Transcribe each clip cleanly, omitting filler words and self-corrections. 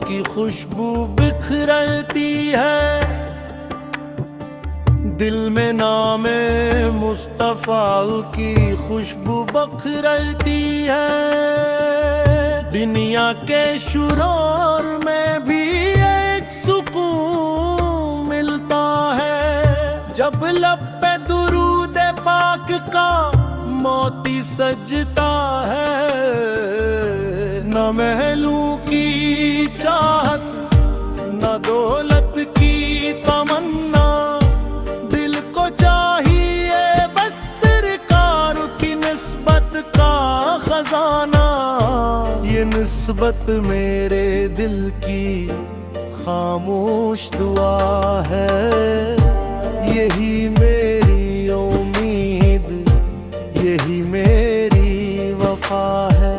की खुशबू बिखरती है, दिल में नामे मुस्तफा की खुशबू बखरती है। दुनिया के शुरूर में भी एक सुकून मिलता है, जब लब पे दुरूद पाक का मोती सजता है। न महलों की चाहत, न दौलत की तमन्ना, दिल को चाहिए बस सरकार की निस्बत का खजाना। ये निस्बत मेरे दिल की खामोश दुआ है, यही मेरी उम्मीद, यही मेरी वफा है।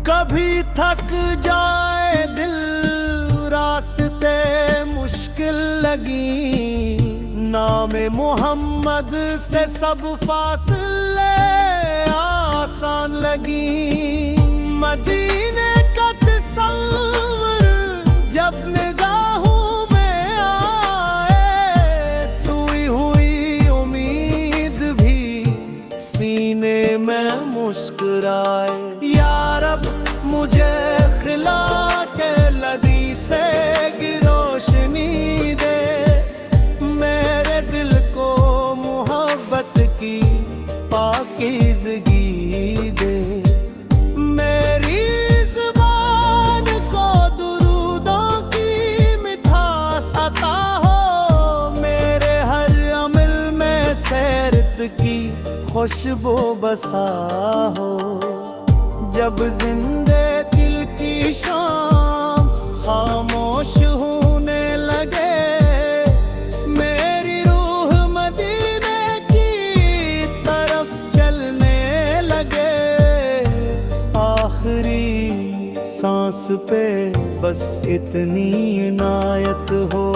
कभी थक जाए दिल, रास्ते मुश्किल लगी, नामे मोहम्मद से सब फासले आसान लगी। मदीने का तस्वीर जब निगाहों में आए, सोई हुई उम्मीद भी सीने में मुस्कुराए। या रब मुझे खिला के लदी से रोशनी दे, मेरे दिल को मोहब्बत की पाकीज़गी दे। मेरी ज़ुबान को दुरूदों की मिठास अता हो, मेरे हर अमल में सैरत की खुशबू बसा हो। जब जिंदे दिल की शाम खामोश होने लगे, मेरी रूह मदीने की तरफ चलने लगे। आखिरी सांस पे बस इतनी इनायत हो,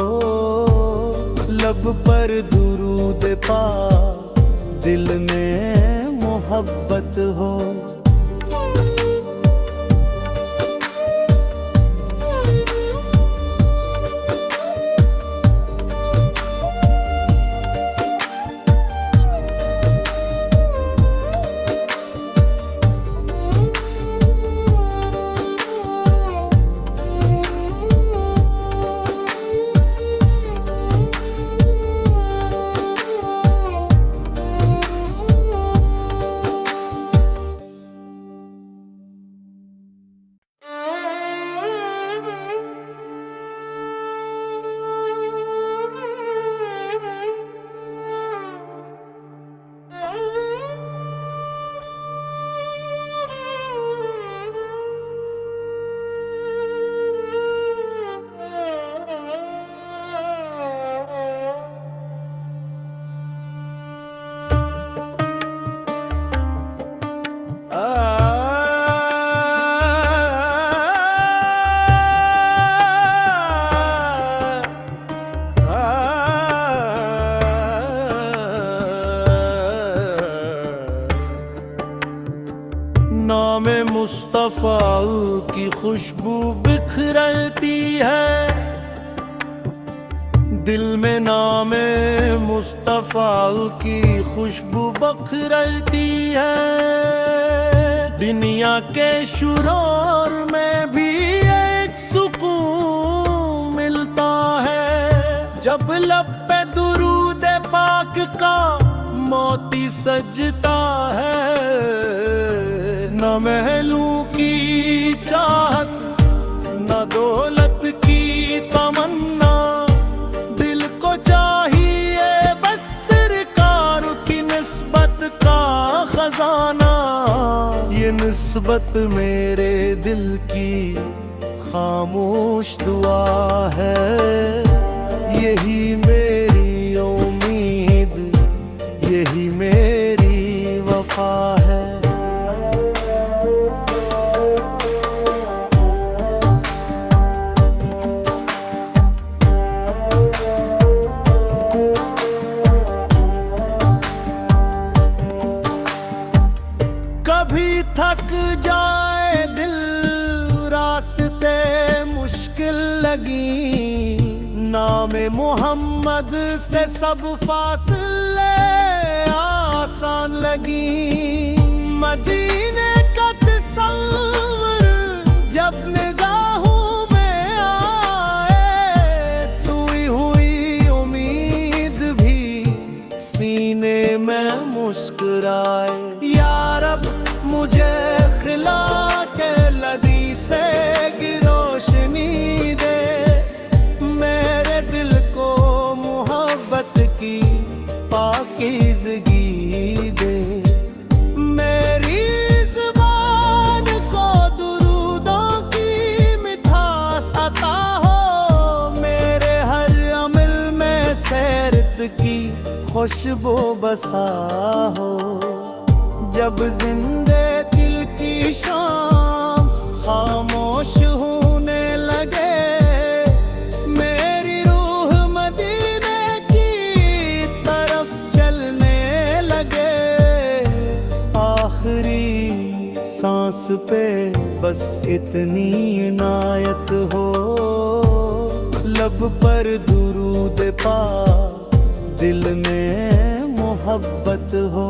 लब पर दुरूद पा, दिल में मोहब्बत हो। नामे मुस्तफा की खुशबू बिखरती है, दिल में नामे मुस्तफा की खुशबू बखरती है। दुनिया के शुरूर में भी एक सुकून मिलता है, जब लब पे दुरूद पाक का मोती सजता है। न महलों की चाहत, न दौलत की तमन्ना, दिल को चाहिए बस सरकार की निस्बत का खजाना। ये निस्बत मेरे दिल की खामोश दुआ है, यही मेरी उम्मीद, यही मेरी वफा है। लगी। नामे मोहम्मद से सब फासले आसान लगी। मदीने का तस्वीर जब निगाहों में आए, सोई हुई उम्मीद भी सीने में मुस्कुराए। या रब मुझे खिला के लदी से रोशनी दे, मेरे दिल को मोहब्बत की पाकीज़गी दे। मेरी ज़ुबान को दुरूदों की मिठास अता हो, मेरे हर अमल में सैरत की खुशबू बसा हो। जब जिंदे दिल की शाम खामोश होने लगे, मेरी रूह मदीने की तरफ चलने लगे। आखिरी सांस पे बस इतनी इनायत हो, लब पर दुरूद पा दिल में मोहब्बत हो।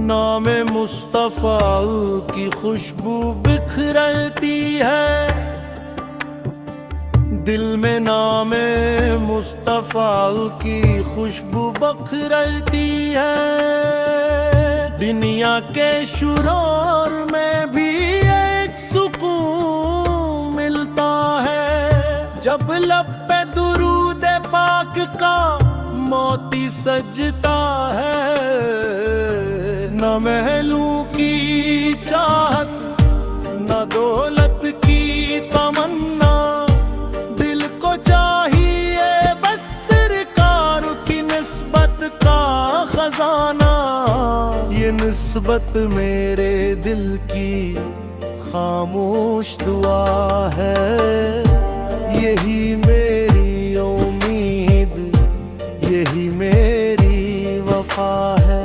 नामे मुस्तफ़ा की खुशबू बिखरती है, दिल में नामे मुस्तफ़ा की खुशबू बखरती है। दुनिया के शोर में भी एक सुकून मिलता है, जब लब पे दुरूद पाक का मोती सजता है। न महलों की चाहत, न दौलत की तमन्ना, दिल को चाहिए बस सरकार की निस्बत का खजाना। ये निस्बत मेरे दिल की खामोश दुआ है, यही मेरी उम्मीद, यही मेरी वफा है।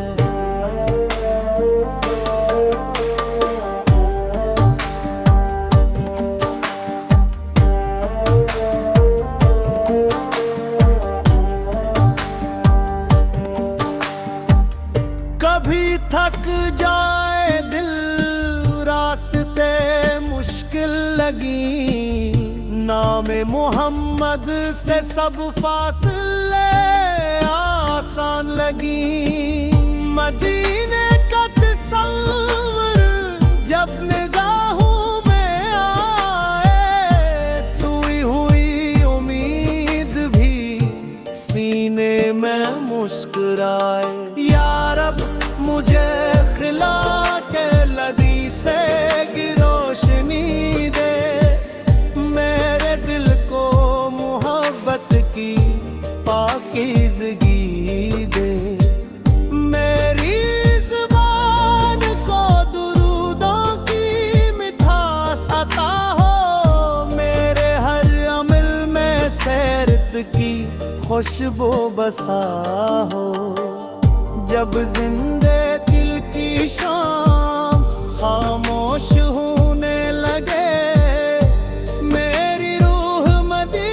कभी थक जाए दिल, रास्ते मुश्किल लगी, नामे मोहम्मद से सब फासले आसान लगी। मदीने का तस्वीर जब निगाहों में आए, सोई हुई उम्मीद भी सीने में मुस्कुराए। या रब मुझे खिला के लदी से रोशनी दे, मेरे दिल को मोहब्बत की पाकीज़गी दे। मेरी ज़ुबान को दुरूदों की मिठास अता हो, मेरे हर अमल में सैरत की खुशबू बसा हो। जब जिंदे दिल की शाम खामोश होने लगे, मेरी रूह मदीने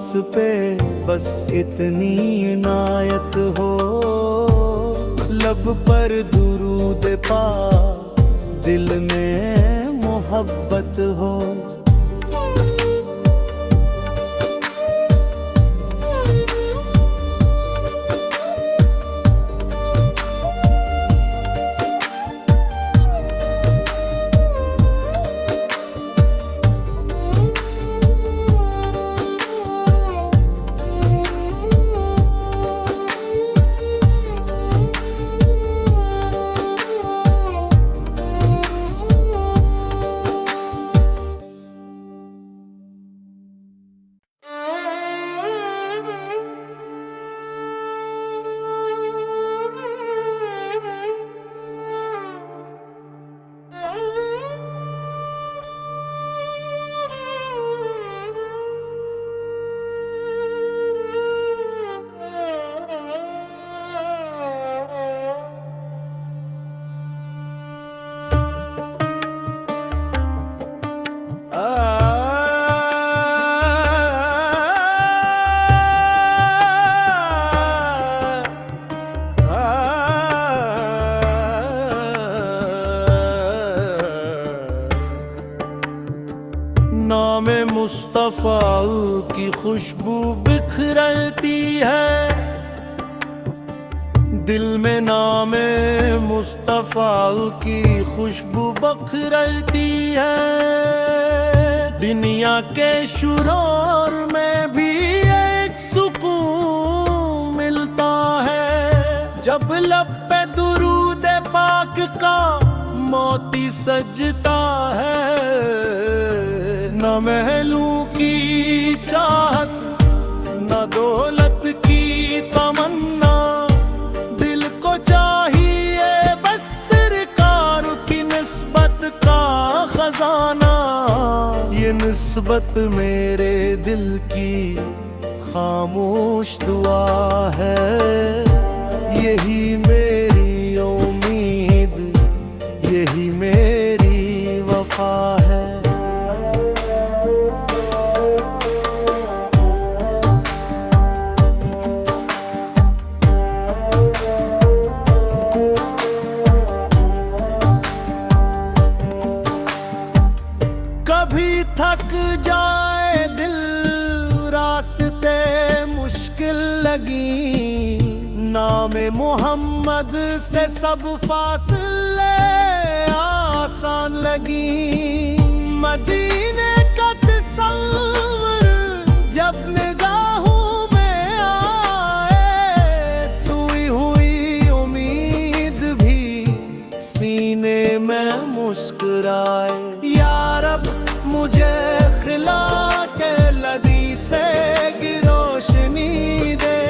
सांस पे बस इतनी इनायत हो, लब पर दुरूद पा दिल में मोहब्बत हो। नामे मुस्तफा की खुशबू बिखरती है, दिल में नामे मुस्तफा की खुशबू बखरती है। दुनिया के शुरूर में भी एक सुकून मिलता है, जब लब पे दुरूद पाक का मोती सजता है। न महलों की चाहत, न दौलत की तमन्ना, दिल को चाहिए बस सरकार की निस्बत का खजाना। ये निस्बत मेरे दिल की खामोश दुआ है, यही मेरी उम्मीद, यही मेरी वफा है। कभी थक जाए दिल, रास्ते मुश्किल लगी, नामे मोहम्मद से सब फासले आसान लगी। मदीने का तस्वीर जब निगाहों में आए, सोई हुई उम्मीद भी सीने में मुस्कुराए। या रब मुझे खिला के लदी से रोशनी दे,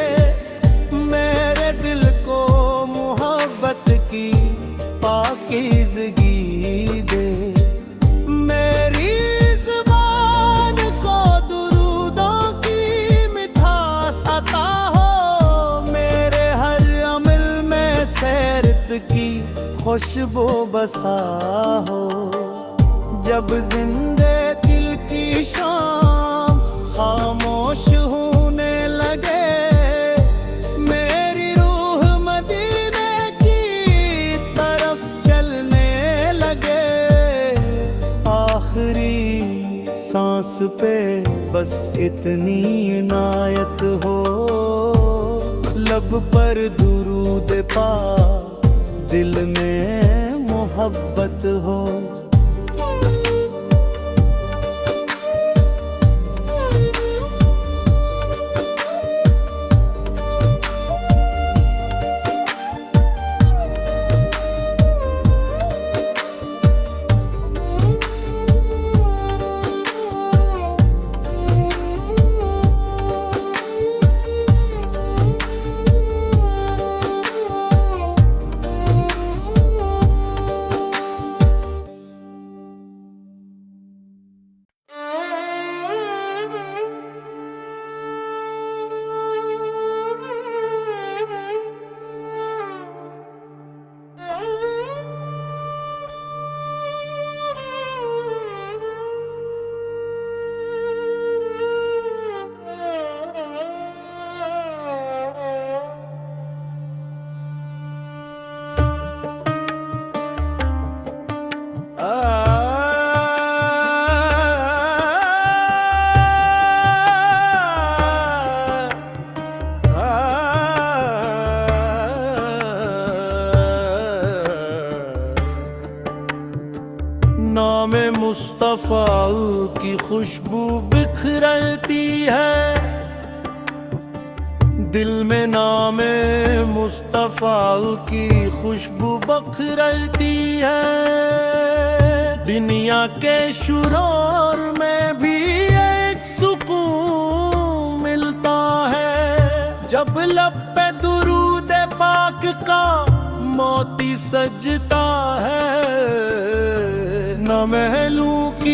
मेरे दिल को मोहब्बत की पाकीज़गी दे। मेरी ज़ुबान को दुरूदों की मिठास अता हो, मेरे हर अमल में सैरत की खुशबू बसा हो। जब जिंदे दिल की शाम खामोश होने लगे, मेरी रूह मदीने की तरफ चलने लगे। आखिरी सांस पे बस इतनी इनायत हो, लब पर दुरूद पा दिल में मोहब्बत हो। मुस्तफ़ा की खुशबू बिखरती है, दिल में नामे मुस्तफ़ा की खुशबू बखरती है। दुनिया के शुरूर में भी एक सुकून मिलता है, जब लब पे दुरूद पाक का मोती सजता है। न महलों की